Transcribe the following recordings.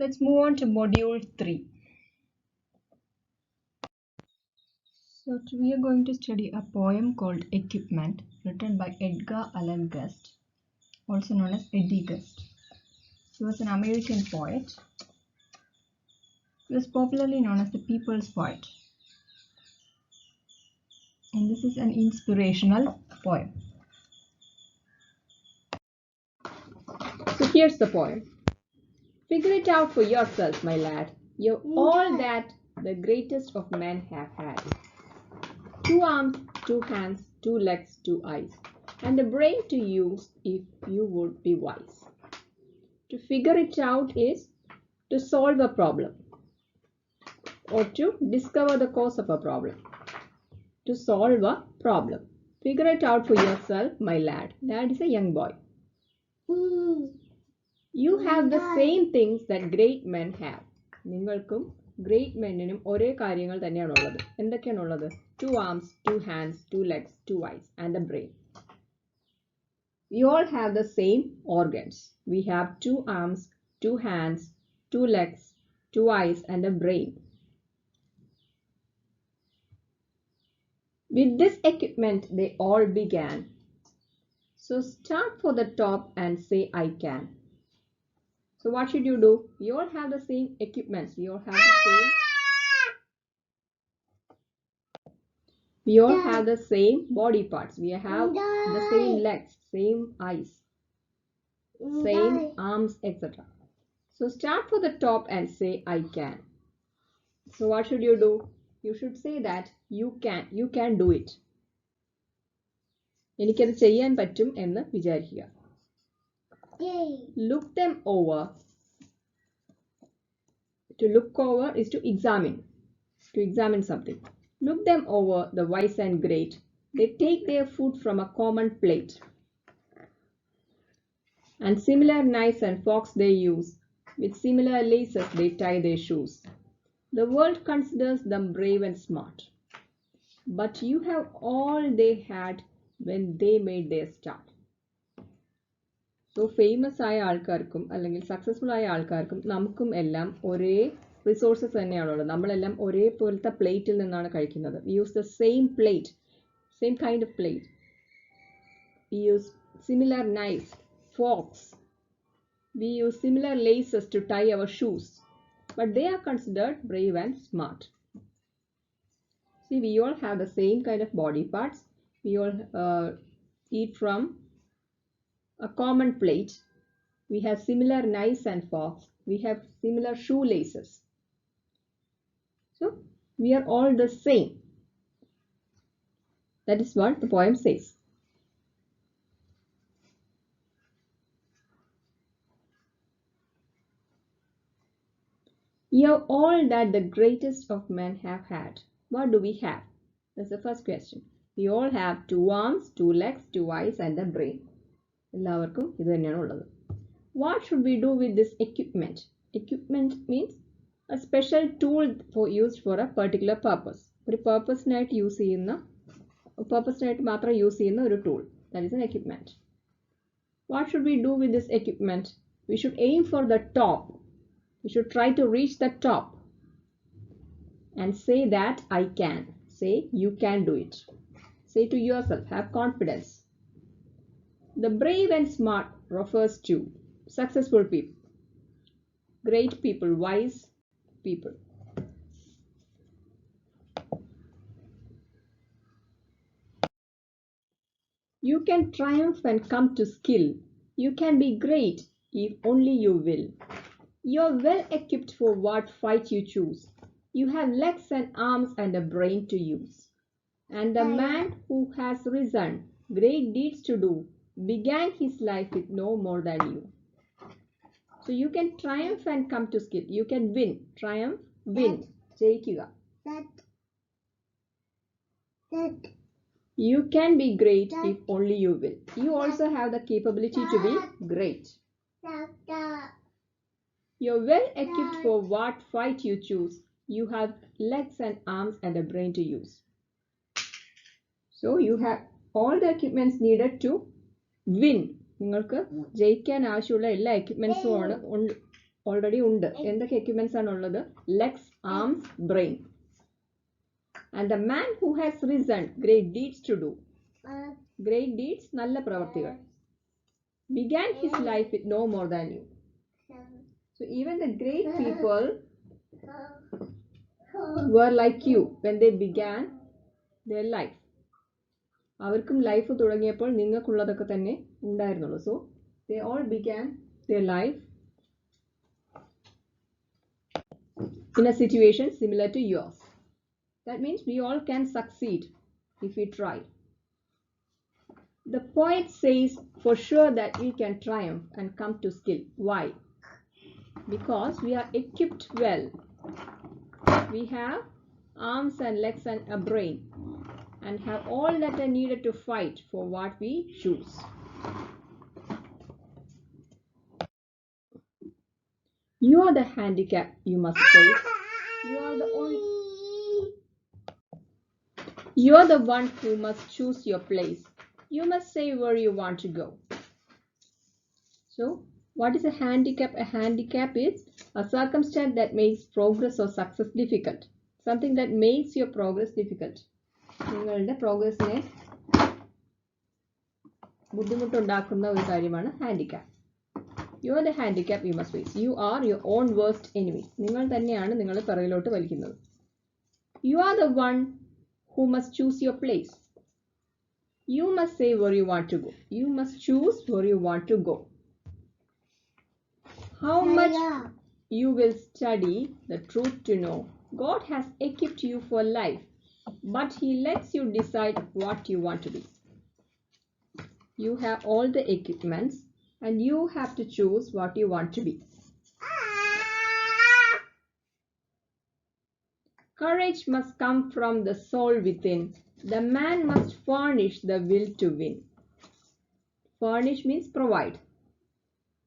Let's move on to module 3. So we are going to study a poem called Equipment, written by Edgar Allan Guest, also known as Eddie Guest. He was an American poet. He was popularly known as the People's Poet. And this is an inspirational poem. So here's the poem. Figure it out for yourself, my lad. You're all that the greatest of men have had. 2 arms, 2 hands, 2 legs, 2 eyes, and a brain to use if you would be wise. To figure it out is to solve a problem or to discover the cause of a problem. To solve a problem. Figure it out for yourself, my lad. Lad is a young boy. You have the same things that great men have. നിങ്ങൾക്കും great മെന്നിനും ഒരേ കാര്യങ്ങൾ തന്നെയാണുള്ളത്. എന്തൊക്കെയാണുള്ളത്? 2 arms, 2 hands, 2 legs, 2 eyes, and a brain. We all have the same organs. We have 2 arms, 2 hands, 2 legs, 2 eyes, and a brain. With this equipment, they all began. So start for the top and say, I can. So what should you do? We all have the same equipments. We all have the same body parts. We have the same legs, same eyes, same arms, etc. So start for the top and say, I can. So what should you do? You should say that you can do it. എനിക്കത് ചെയ്യാൻ പറ്റും എന്ന് വിചാരിക്കുക. Look them over. To look over is to examine something. Look them over, the wise and great. They take their food from a common plate. And similar knives and forks they use. With similar laces they tie their shoes. The world considers them brave and smart. But you have all they had when they made their start. So famous ആയ ആൾക്കാർക്കും അല്ലെങ്കിൽ successful ആയ ആൾക്കാർക്കും നമുക്കും എല്ലാം ഒരേ resources തന്നെയാണുള്ളത്. നമ്മളെല്ലാം ഒരേപോലത്തെ പ്ലേറ്റിൽ നിന്നാണ് കഴിക്കുന്നത്. We use the same plate, same kind of plate. We use similar knives, forks. We use similar laces to tie our shoes. But they are considered brave and smart. See, we all have the same kind of body parts. We all eat from a common plate. We have similar knives and forks. We have similar shoelaces. So, we are all the same. That is what the poem says. You are all that the greatest of men have had. What do we have? That's the first question. We all have 2 arms, 2 legs, 2 eyes, and a brain. എല്ലാവർക്കും ഇത് തന്നെയാണ് ഉള്ളത്. What should we do with this equipment? Equipment means a special tool used for a particular purpose. ഒരു പർപ്പസിനായിട്ട് മാത്രം use ചെയ്യുന്ന ഒരു tool. That is an equipment. What should we do with this equipment? We should aim for the top. We should try to reach the top and say that I can. Say you can do it. Say to yourself, have confidence. The brave and smart refers to successful people, great people, wise people. You can triumph and come to skill. You can be great if only you will. You're well equipped for what fight you choose. You have legs and arms and a brain to use. And the man who has risen, great deeds to do, began his life with no more than you. So you can triumph and come to skill. You can win. Triumph, win. ജയിക്കുക. You can be great if only you will. You also have the capability to be great. You're well equipped for what fight you choose. You have legs and arms and a brain to use. So you have all the equipments needed to win. നിങ്ങൾക്ക് ജയിക്കാൻ ആവശ്യമുള്ള എല്ലാ എക്യുപ്മെന്റ്സും already ഉണ്ട്. എന്തൊക്കെ equipments ആണുള്ളത്? Legs, arms, brain. And the man who has risen great deeds to do. Great deeds, നല്ല പ്രവർത്തികൾ. Began his life with no more than you. So even the great people were like you when they began their life. അവർക്കും life തുടങ്ങിയപ്പോൾ നിങ്ങൾക്കുള്ളതൊക്കെ തന്നെ ഉണ്ടായിരുന്നുള്ളൂ. So they all began their life in a situation similar to yours. That means we all can succeed if we try. The poet says for sure that we can triumph and come to skill. Why? Because we are equipped well. We have arms and legs and a brain, and have all that are needed to fight for what we choose. You are the handicap you must face. You are the one who must choose your place. You must say where you want to go. So, what is a handicap? A handicap is a circumstance that makes progress or success difficult. Something that makes your progress difficult. നിങ്ങളുടെ പ്രോഗ്രസ്സിനെ ബുദ്ധിമുട്ടുണ്ടാക്കുന്ന ഒരു കാര്യമാണ് handicap. You are the handicap you must face. You are your own worst enemy. നിങ്ങൾ തന്നെയാണ് നിങ്ങളെ പിറകിലോട്ട് വലിക്കുന്നത്. You are the one who must choose your place. You must say where you want to go. You must choose where you want to go. How much you will study the truth to know God has equipped you for life, but He lets you decide what you want to be. You have all the equipments and you have to choose what you want to be. Courage must come from the soul within. The man must furnish the will to win. Furnish means provide.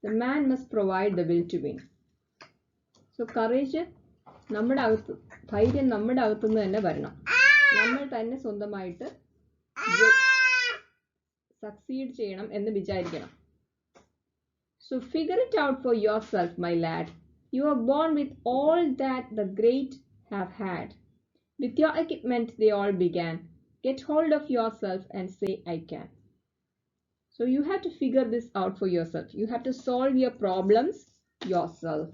The man must provide the will to win. So courage നമ്മുടെ അകത്ത്, ധൈര്യം നമ്മുടെ അകത്തുനിന്ന് തന്നെ വരണം. നമ്മൾ തന്നെ സ്വന്തമായിട്ട് സക്സീഡ് ചെയ്യണം എന്ന് വിചാരിക്കണം. So figure it out for yourself, my lad. You are born with all that the great have had. With your equipment they all began. Get hold of yourself and say, I can. So you have to figure this out for yourself. You have to solve your problems yourself.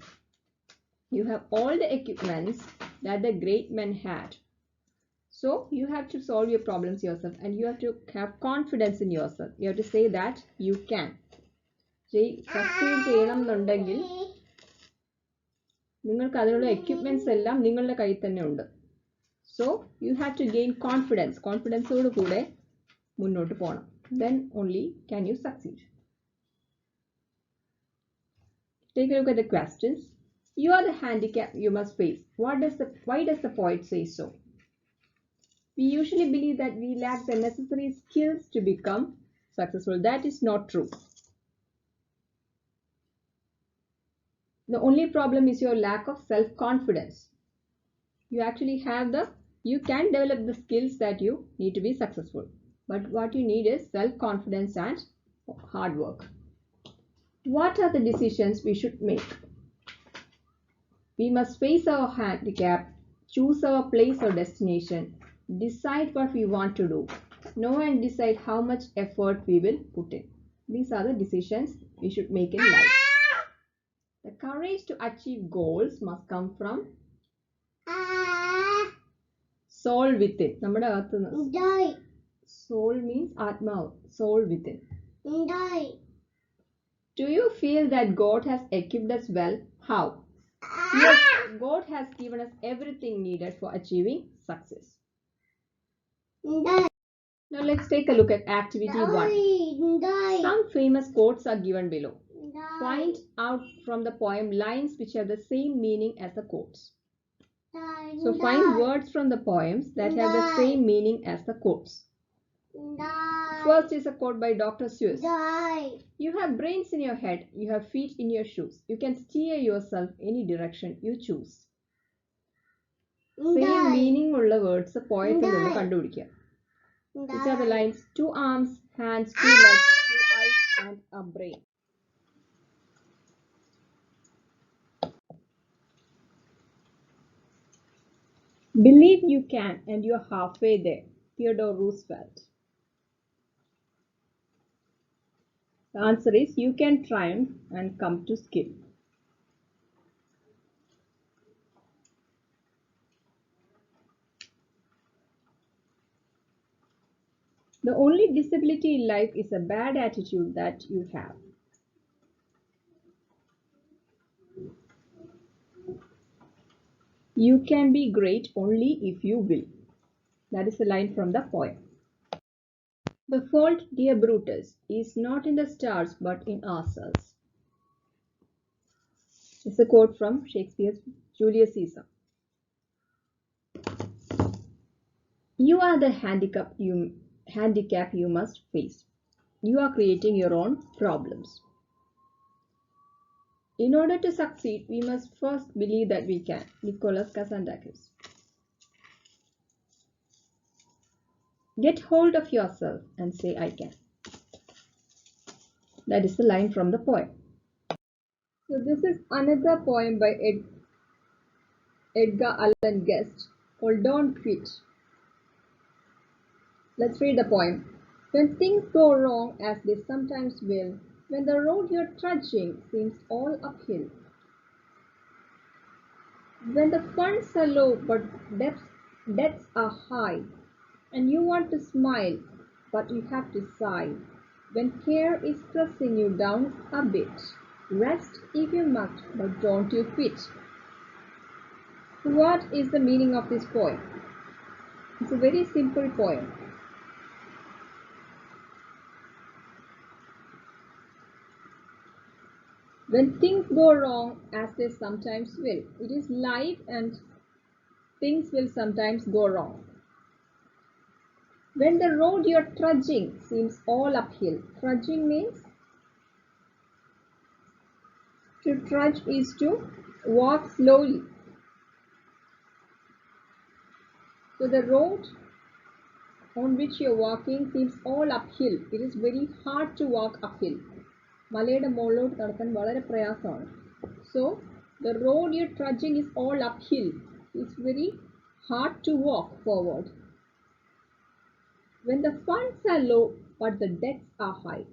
You have all the equipments that the great men had. So you have to solve your problems yourself, and you have to have confidence in yourself. You have to say that you can. Succeed ചെയ്യണം എന്നുണ്ടെങ്കിൽ നിങ്ങൾക്ക് അതിനുള്ള equipments എല്ലാം നിങ്ങളുടെ കയ്യിൽ തന്നെ ഉണ്ട്. So you have to gain confidence. കോൺഫിഡൻസോട് കൂടെ മുന്നോട്ട് പോകണം. Then only can you succeed. Take a look at the questions. You are the handicap you must face. Why does the poet say so? We usually believe that we lack the necessary skills to become successful. That is not true. The only problem is your lack of self-confidence. You can develop the skills that you need to be successful. But what you need is self-confidence and hard work. What are the decisions we should make? We must face our handicap, choose our place or destination, decide what we want to do, know and decide how much effort we will put in. These are the decisions we should make in life. The courage to achieve goals must come from soul within. നമ്മുടെ അകത്തുനിന്ന്. Soul means Atma, soul within. Do you feel that God has equipped us well? How? Yes, God has given us everything needed for achieving success. Now let's take a look at activity 1. Some famous quotes are given below. Find out from the poem lines which have the same meaning as the quotes. So find words from the poems that have the same meaning as the quotes. First is a quote by Dr. Seuss. You have brains in your head, you have feet in your shoes. You can steer yourself any direction you choose. Same meaning ulla words poet il ninnu kandupidikka. Which are the lines? 2 arms, hands, 2 legs, 2 eyes and a brain. Believe you can and you're halfway there. Theodore Roosevelt. The answer is you can triumph and come to skill. The only disability in life is a bad attitude that you have. You can be great only if you will. That is a line from the poem. The fault, dear Brutus, is not in the stars but in ourselves. It's a quote from Shakespeare's Julius Caesar. You are the handicap you must face. You are creating your own problems. In order to succeed, we must first believe that we can. Nicholas Kazantzakis. Get hold of yourself and say, I can. That is the line from the poem. So this is another poem by Edgar Allan Guest called Don't Quit. Let's read the poem. When things go wrong, as they sometimes will, when the road you're trudging seems all uphill, when the funds are low but debts are high, and you want to smile but you have to sigh, when care is pressing you down a bit, rest if you must, but don't you quit. What is the meaning of this poem? It's a very simple poem. When things go wrong, as they sometimes will, it is life and things will sometimes go wrong. When the road you're trudging seems all uphill, trudging means to trudge is to walk slowly. So the road on which you're walking seems all uphill. It is very hard to walk uphill. മലയുടെ മുകളിലോട്ട് നടക്കാൻ വളരെ പ്രയാസമാണ്. So the road you're trudging is all uphill. It's very hard to walk forward. When the funds are low but the debts are high.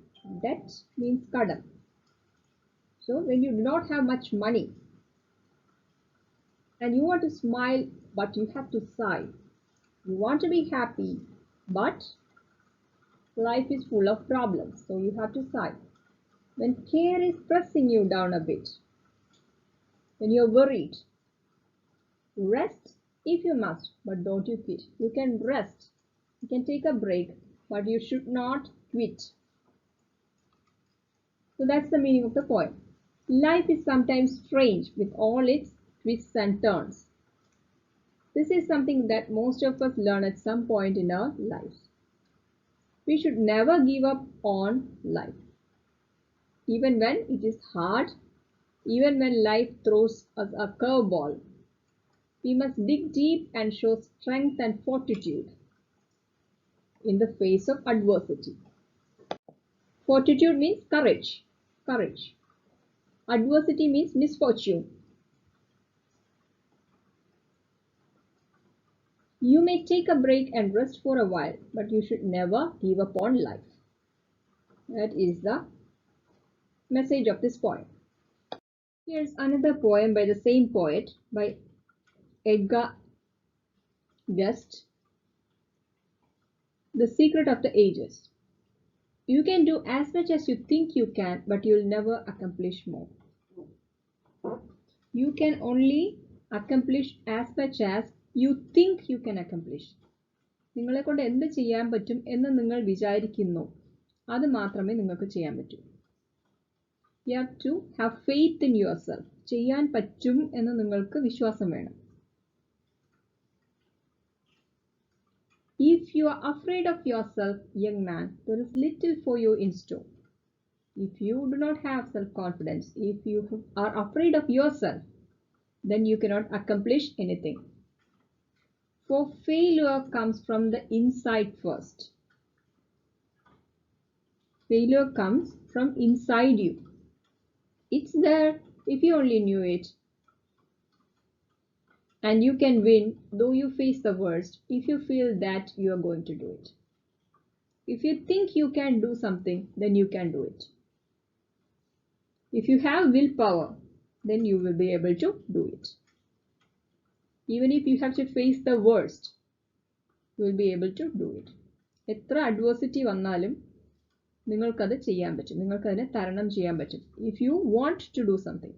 Debt means kadam. So when you do not have much money and you want to smile but you have to sigh. You want to be happy but life is full of problems, so you have to sigh. When care is pressing you down a bit, when you're worried, rest if you must, but don't you quit. You can rest, you can take a break, but you should not quit. So that's the meaning of the poem. Life is sometimes strange with all its twists and turns. This is something that most of us learn at some point in our lives. We should never give up on life. Even when it is hard, even when life throws us a curveball, we must dig deep and show strength and fortitude in the face of adversity. Fortitude means courage. Courage. Adversity means misfortune. You may take a break and rest for a while, but you should never give up on life. That is the message of this poem. Here's another poem by the same poet, by Edgar Guest, The Secret of the Ages. You can do as much as you think you can, but you'll never accomplish more. You can only accomplish as much as you think you can accomplish. നിങ്ങളെ കൊണ്ട് എന്ത് ചെയ്യാൻ പറ്റും എന്ന് നിങ്ങൾ വിചാരിക്കുന്നു അത് മാത്രമേ നിങ്ങൾക്ക് ചെയ്യാൻ പറ്റൂ. You have to have faith in yourself. ചെയ്യാൻ പറ്റും എന്ന് നിങ്ങൾക്ക് വിശ്വാസം വേണം. If you are afraid of yourself, young man, there is little for you in store. If you do not have self-confidence, if you are afraid of yourself, then you cannot accomplish anything. For failure comes from the inside first. Failure comes from inside you. It's there if you only knew it. And you can win though you face the worst if you feel that you are going to do it. If you think you can do something, then you can do it. If you have willpower, then you will be able to do it. Even if you have to face the worst, you will be able to do it. എത്ര adversity വന്നാലും നിങ്ങൾക്കത് ചെയ്യാൻ പറ്റും. നിങ്ങൾക്കതിനെ തരണം ചെയ്യാൻ പറ്റും. If you want to do something.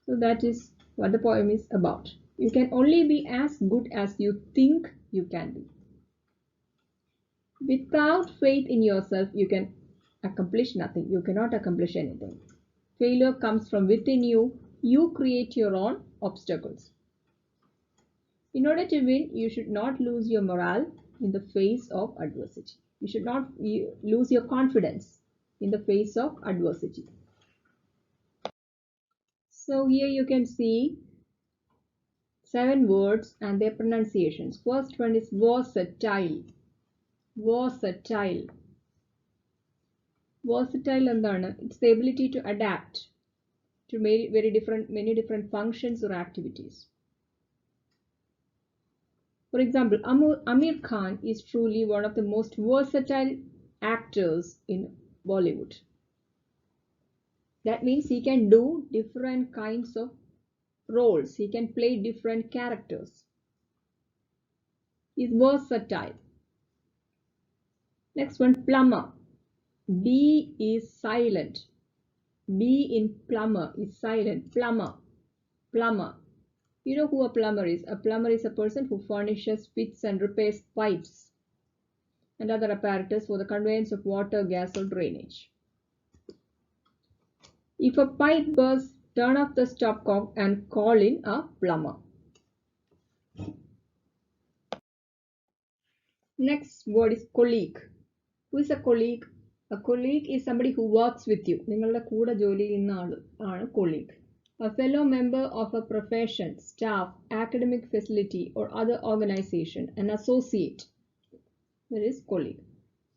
So that is what the poem is about. You can only be as good as you think you can be. Without faith in yourself, you can accomplish nothing. You cannot accomplish anything. Failure comes from within you. You create your own obstacles. In order to win, you should not lose your morale in the face of adversity. You should not lose your confidence in the face of adversity. So here you can see 7 words and their pronunciations. First one is versatile. Versatile. Versatile എന്താണ്? It's the ability to adapt to many different functions or activities. For example, Amir Khan is truly one of the most versatile actors in Bollywood. That means he can do different kinds of roles. He can play different characters. He's versatile. Next one, plumber. B is silent. B in plumber is silent. Plumber. Plumber. You know who a plumber is? A plumber is a person who furnishes, fits and repairs pipes and other apparatus for the conveyance of water, gas or drainage. If a pipe bursts, turn off the stopcock and call in a plumber. Next word is colleague. Who is a colleague? A colleague is somebody who works with you. നിങ്ങളുടെ കൂടെ ജോലി ചെയ്യുന്ന ആണ് colleague. A fellow member of a profession, staff, academic facility or other organization, an associate. That is colleague.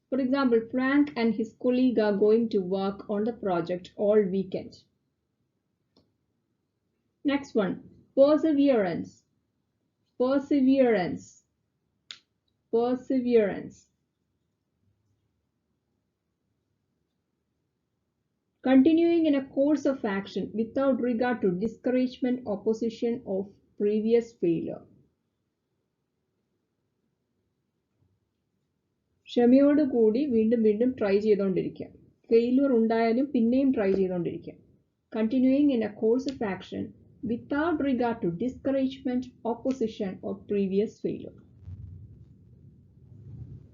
For example, Frank and his colleague are going to work on the project all weekend. Next one, perseverance. Perseverance. Perseverance. Continuing in a course of action without regard to discouragement, opposition or previous failure. ക്ഷമയോടുകൂടി വീണ്ടും വീണ്ടും try ചെയ്തുകൊണ്ടിരിക്കുക. Failure ഉണ്ടായാലും പിന്നെയും try ചെയ്തുകൊണ്ടിരിക്കുക. Continuing in a course of action without regard to discouragement, opposition or previous failure.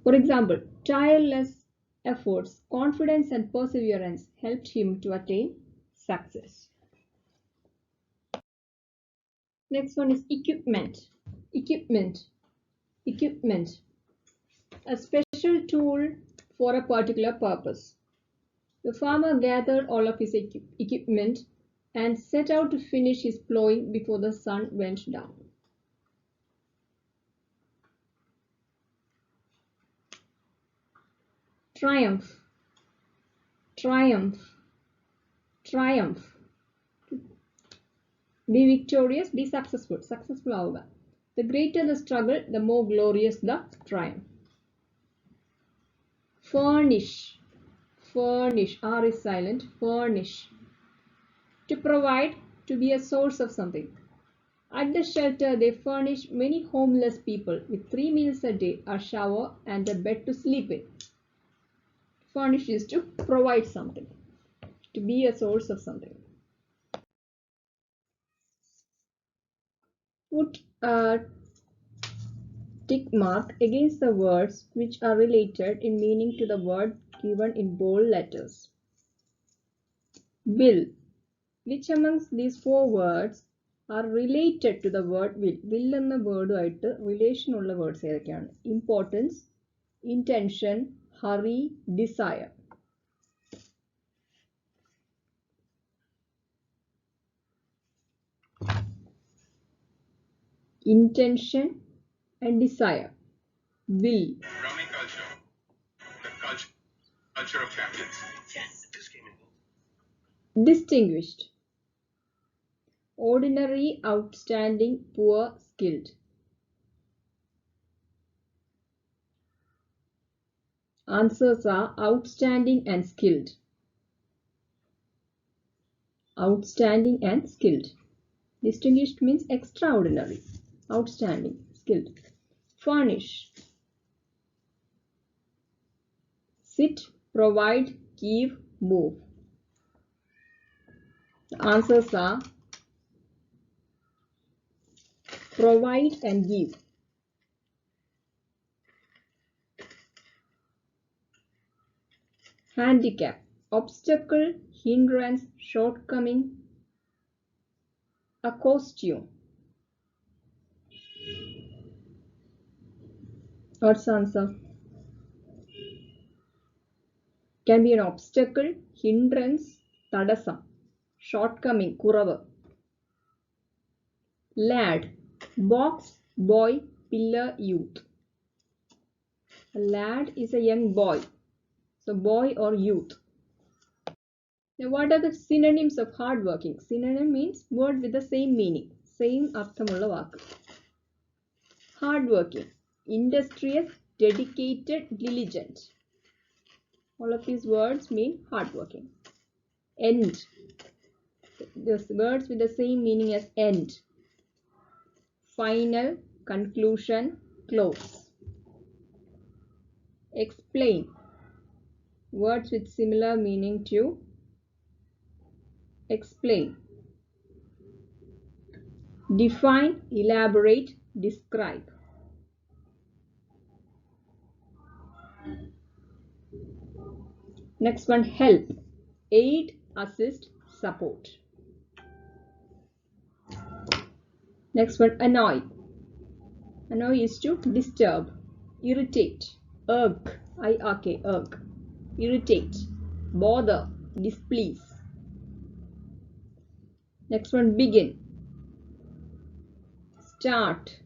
For example, tireless efforts, confidence and perseverance helped him to attain success. Next one is equipment. Equipment. Equipment. A special tool for a particular purpose. The farmer gathered all of his equipment and set out to finish his plowing before the sun went down. Triumph. Triumph. Triumph. Be victorious, be successful. Successful ആവുക. The greater the struggle, the more glorious the triumph. Furnish. Furnish. R is silent. Furnish. To provide, to be a source of something. At the shelter, they furnish many homeless people with 3 meals a day, a shower, and a bed to sleep in. Furnish is to provide something, to be a source of something. Put a tick mark against the words which are related in meaning to the word given in bold letters. Will. Which amongst these 4 words are related to the word will? Will എന്ന വേർഡുമായിട്ട് relation ഉള്ള words ഏതൊക്കെയാണ്? Importance, intention, hurry, desire. Intention and desire. Will. Brahmi culture. The culture of champions. Yes, this game involved. Distinguished. Ordinary, outstanding, poor, skilled. Answers are outstanding and skilled. Outstanding and skilled. Distinguished means extraordinary. Outstanding, skilled. Furnish. Sit, provide, give, move. The answers are provide and give. Handicap. Obstacle, hindrance, shortcoming. A costume. What's the answer? Can be an obstacle, hindrance, tadasam, shortcoming, kurava. Lad, box, boy, pillar, youth. A lad is a young boy, so boy or youth. Now, what are the synonyms of hardworking? Synonym means word with the same meaning, same arthamulla vaakku. Hardworking, industrious, dedicated, diligent. All of these words mean hardworking. End. The words with the same meaning as end. Final, conclusion, close. Explain. Words with similar meaning to explain. Define, elaborate, describe. Next one, help. Aid, assist, support. Next one, annoy. Annoy is to disturb, irritate, irk, I-R-K, irk, irritate, bother, displease. Next one, begin. Start,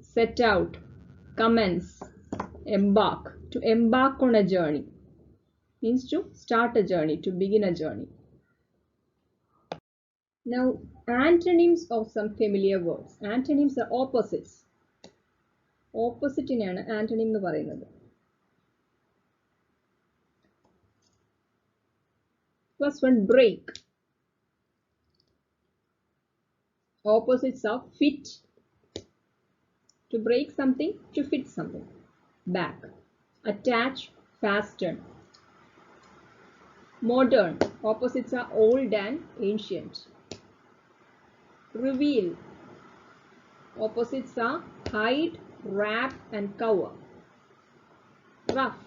set out, commence, embark. To embark on a journey means to start a journey, to begin a journey. Now, antonyms of some familiar words. Antonyms are opposites. ഓപ്പോസിറ്റിനെയാണ് antonym എന്ന് പറയുന്നത്. First one, break. Opposites are fit. To break something, to fit something. Back. Attach, fasten. Modern. Opposites are old and ancient. Reveal. Opposites are hide, wrap and cover. Rough.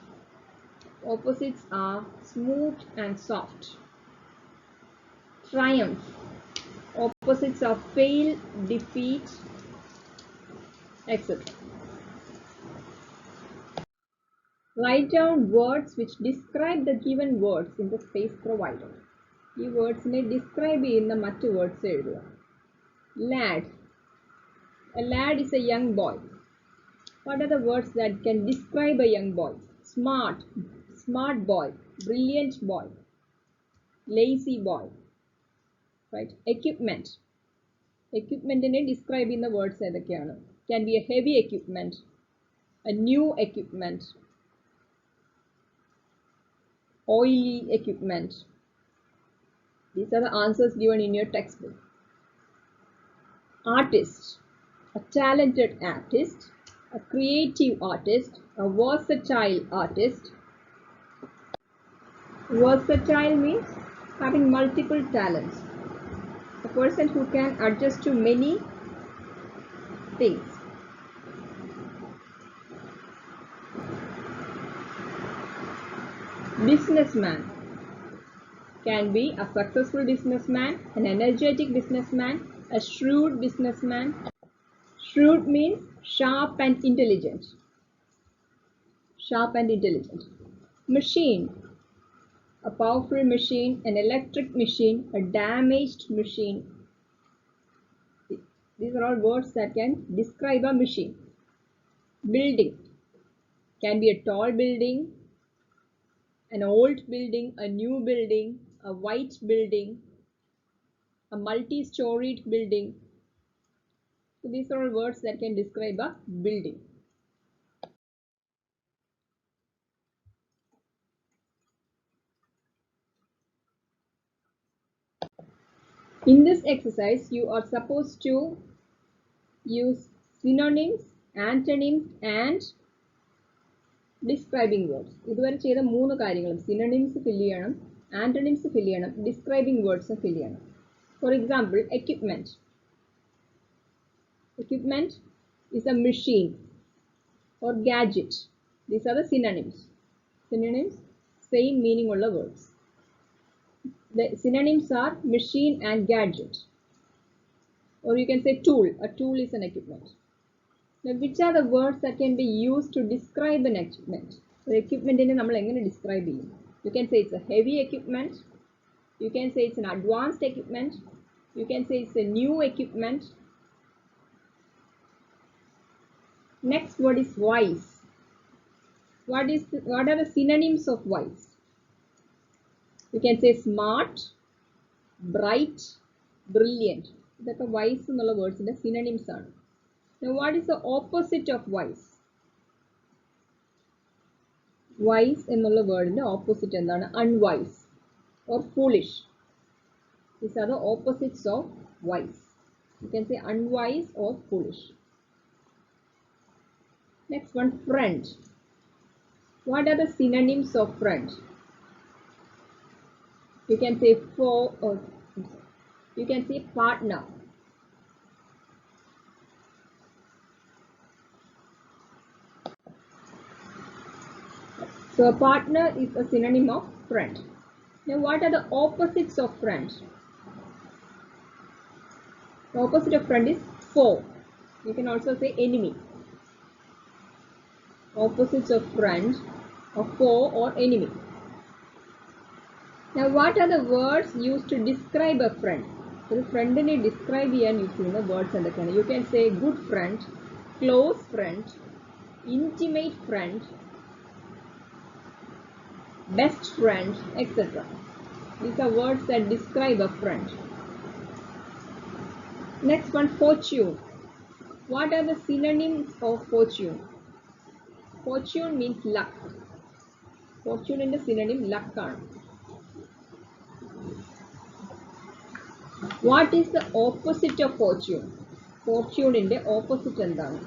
Opposites are smooth and soft. Triumph. Opposites are fail, defeat, etc. Write down words which describe the given words in the space provided. ഈ വേർഡ്സിനെ describe ചെയ്യുന്ന മറ്റ് words എഴുതുക. Lad. A lad is a young boy. What are the words that can describe a young boy? Smart, smart boy, brilliant boy, lazy boy. Right? Equipment. Equipment-നെ describe ചെയ്യുന്ന words ഏതൊക്കെയാണ്? Can be a heavy equipment, a new equipment, oily equipment. These are the answers given in your textbook. Artist. A talented artist, a creative artist, a versatile artist. Versatile means having multiple talents. A person who can adjust to many things. Businessman can be a successful businessman, an energetic businessman, a shrewd businessman. Shrewd means sharp and intelligent. Sharp and intelligent. Machine. A powerful machine, an electric machine, a damaged machine. These are all words that can describe a machine. Building. Can be a tall building, an old building, a new building, a white building. a multi-storied building. So these are all words that can describe a building. In this exercise, you are supposed to use synonyms, antonyms, and describing words. ഇതുവരെ ചെയ്ത 3 കാര്യങ്ങളും synonyms fill ചെയ്യണം, antonyms fill ചെയ്യണം, describing words fill ചെയ്യണം. For example, equipment. Equipment is a machine or gadget. These are the synonyms. Synonyms, same meaning ulla words. The synonyms are machine and gadget. Or you can say tool. A tool is an equipment. Now, which are the words that can be used to describe an equipment? The equipment in നമ്മൾ എങ്ങനെ describe ചെയ്യും? You can say it's a heavy equipment. You can say it's an advanced equipment. You can say it's a new equipment. Next word is wise. What are the synonyms of wise? You can say smart, bright, brilliant. ഇതൊക്കെ wise എന്നുള്ള വേർഡ്സിന്റെ synonyms ആണ്. Now, what is the opposite of wise? Wise എന്നുള്ള വേർഡിന്റെ opposite എന്താണ്? Unwise or foolish. These are the opposites of wise. You can say unwise or foolish. Next one, friend. What are the synonyms of friend? You can say foe or you can say partner. So a partner is a synonym of friend. Now what are the opposites of friend? The opposite of friend is foe. You can also say enemy. Opposites of friend are foe or enemy. Now what are the words used to describe a friend? ഒരു ഫ്രണ്ടിനെ describe ചെയ്യാൻ use ചെയ്യുന്ന words എന്തൊക്കെയാണ്? You can say good friend, close friend, intimate friend, best friend, etc. These are words that describe a friend. Next one, fortune. What are the synonyms of fortune? Fortune means luck. Fortune in the synonym luck. What is the opposite of fortune? Fortune in the opposite endana.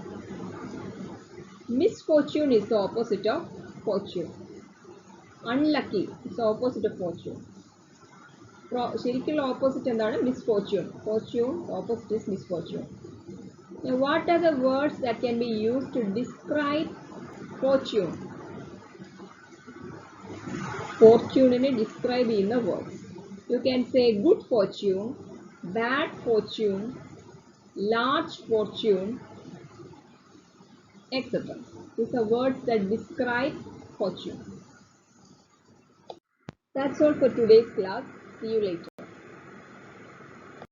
Misfortune is the opposite of fortune. Unlucky is the opposite of fortune. ശരിക്കുള്ള opposite എന്താണ്? Misfortune. Fortune, the opposite is misfortune. Now, what are the words that can be used to describe fortune? Fortune in describe ചെയ്യുന്ന words. You can say good fortune, bad fortune, large fortune, etc. These are words that describe fortune. That's all for today's class. See you later.